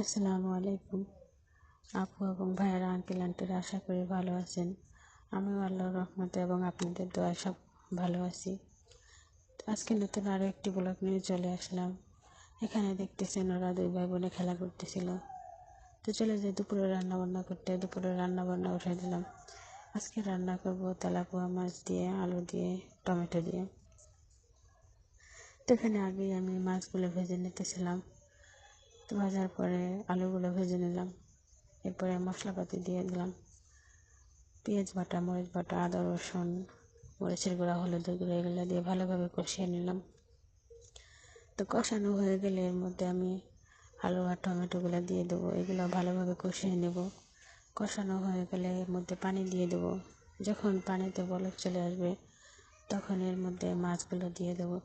আসসালামু আলাইকুম আপু এবং ভাইয়েরা, আঙ্কেল আন্টিরা, আশা করি ভালো আছেন। আমিও আল্লাহর রহমতে এবং আপনাদের দোয়ায় সব ভালো আছি। তো আজকে নতুন আরও একটি ব্লগ নিয়ে চলে আসলাম। এখানে দেখতেছেন ওরা দুই ভাই বোনে খেলা করতেছিল। তো চলে যাই দুপুরে রান্না বান্না করতে। দুপুরে রান্না বান্না উঠে দিলাম। আজকে রান্না করবো তেলাপুয়া মাছ দিয়ে, আলু দিয়ে, টমেটো দিয়ে। তো এখানে আগেই আমি মাছগুলো ভেজে নিতেছিলাম। তো ভাজার পরে আলুগুলো ভেজে নিলাম। এরপরে মশলাপাতি দিয়ে দিলাম, পেঁয়াজ বাটা, মরিচ বাটা, আদা রসুন, মরিচের গুঁড়া, হলুদের গুঁড়া, এগুলো দিয়ে ভালোভাবে কষিয়ে নিলাম। তো কষানো হয়ে গেলে এর মধ্যে আমি আলু আর টমেটোগুলো দিয়ে দেবো। এগুলো ভালোভাবে কষিয়ে নেব। কষানো হয়ে গেলে এর মধ্যে পানি দিয়ে দেবো। যখন পানিতে বলক চলে আসবে তখন এর মধ্যে মাছগুলো দিয়ে দেবো।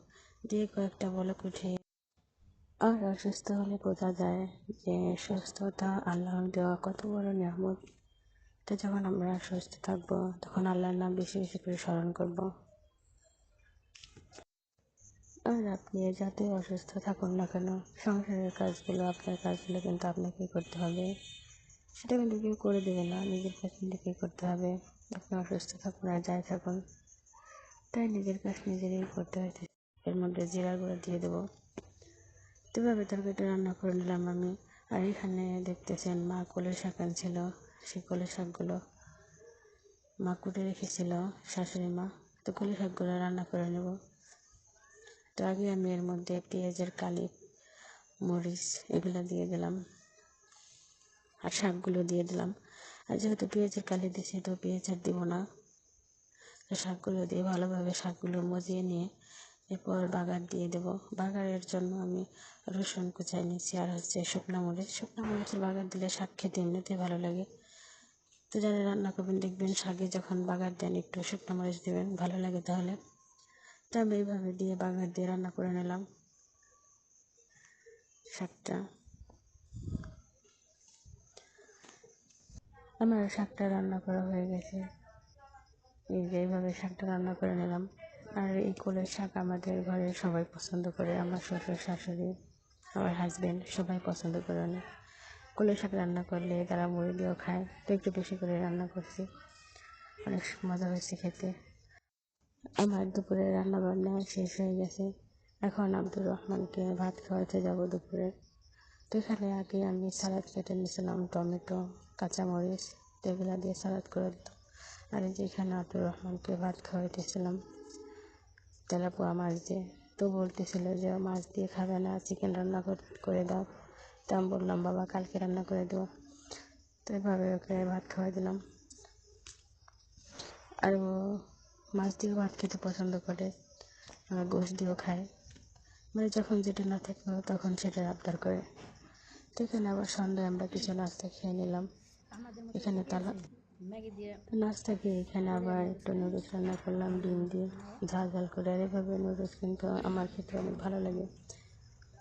দিয়ে কয়েকটা বলক উঠিয়ে। আর অসুস্থ হলে বোঝা যায় যে সুস্থতা আল্লাহর দেওয়া কত বড় নিয়ামত। তো যখন আমরা সুস্থ থাকবো তখন আল্লাহর নাম বেশি বেশি করে স্মরণ করব। আর আপনি যাতে অসুস্থ থাকুন না কেন, সংসারের কাজগুলো, আপনার কাজগুলো কিন্তু আপনাকেই করতে হবে। সেটা কিন্তু কেউ করে দেবে না, নিজের কাজ নিজেকেই করতে হবে। আপনি অসুস্থ থাকুন আর যাই থাকুন, তাই নিজের কাজ নিজেরই করতে হয়েছে। এর মধ্যে জিরা গুঁড়া দিয়ে দেবো। এভাবে তরকারিটা রান্না করে নিলাম আমি। আর এখানে দেখতেছেন মা কলের শাক আনছিল। সেই কলের শাকগুলো মা কুটে রেখেছিল, শাশুড়ি মা। তো কলের শাকগুলো রান্না করে নেব। তো আগে আমি এর মধ্যে পেঁয়াজের কালি, মরিচ এগুলো দিয়ে দিলাম আর শাকগুলো দিয়ে দিলাম। আর যেহেতু পেঁয়াজের কালি দিয়েছি তো পেঁয়াজ আর দিব না। তো শাকগুলো দিয়ে ভালোভাবে শাকগুলো মজিয়ে নিয়ে এরপর বাগার দিয়ে দেবো। বাগারের জন্য আমি রসুন কুচাই নিচ্ছি আর শুকনো মরিচের বাগার দিলে শাক খেতে এমনিতেই ভালো লাগে। তো যারা রান্না করবেন দেখবেন শাকে যখন বাগার দেন একটু শুকনো মরিচ দেবেন, ভালো লাগে তাহলে। তো আমি এইভাবে দিয়ে বাগার দিয়ে রান্না করে নিলাম শাকটা। আমার শাকটা রান্না করা হয়ে গেছে। এই যে এইভাবে শাকটা রান্না করে নিলাম। আর এই কলের শাক আমাদের ঘরে সবাই পছন্দ করে, আমার শ্বশুর শাশুড়ি, আমার হাজব্যান্ড সবাই পছন্দ করে অনেক। কলের শাক রান্না করলে তারা মুড়ি দিয়েও খায়। তো একটু বেশি করে রান্না করছি, অনেক মজা হয়েছে খেতে। আমার দুপুরে রান্না বান্না শেষ হয়ে গেছে। এখন আব্দুর রহমানকে ভাত খাওয়াতে যাব দুপুরে। তো এখানে আগে আমি সালাদ কেটে নিয়েছিলাম, টমেটো, কাঁচামরিচ, এগুলো দিয়ে সালাদ করে দিতাম। আর এই যে এখানে আব্দুর রহমানকে ভাত খাওয়াইতেছিলাম তেলাপোয়া মাছ দিয়ে। তো বলতেছিল যে মাছ দিয়ে খাবে না, চিকেন রান্না করে দাও। তো আমি বললাম বাবা কালকে রান্না করে দেবো। তো এভাবে ওকে ভাত খাওয়াই দিলাম। আর ও মাছ দিয়েও ভাত খেতে পছন্দ করে, গোশ দিয়েও খায়। মানে যখন যেটা না থাকবে তখন সেটা আবদার করে। তো এখানে আবার সন্ধ্যায় আমরা কিছু নাস্তা খেয়ে নিলাম। এখানে নাস্তা খেয়ে এখানে আবার একটু নুডলস রান্না করলাম ডিম দিয়ে, ঝাল ঝাল করে। আর এভাবে নুডলস কিন্তু আমার খেতে অনেক ভালো লাগে।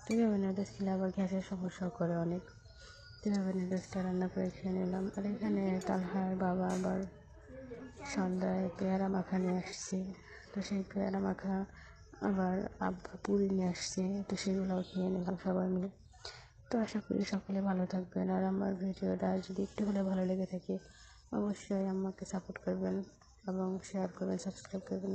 তো এভাবে নুডলস খেলে আবার গ্যাসের সমস্যাও করে অনেক। এভাবে নুডলসটা রান্না করে খেয়ে নিলাম। আর এখানে তালহার বাবা আবার সন্ধ্যায় পেয়ারা মাখা নিয়ে আসছে। তো সেই পেয়ারা মাখা আবার আব্বা পুরি নিয়ে আসছে। তো সেগুলোও খেয়ে নিলাম সবাই মিলে। তো আশা করি সকলে ভালো থাকবেন। আর আমার ভিডিওটা যদি একটু হলে ভালো লেগে থাকে অবশ্যই আমাকে সাপোর্ট করবেন এবং শেয়ার করবেন, সাবস্ক্রাইব করবেন।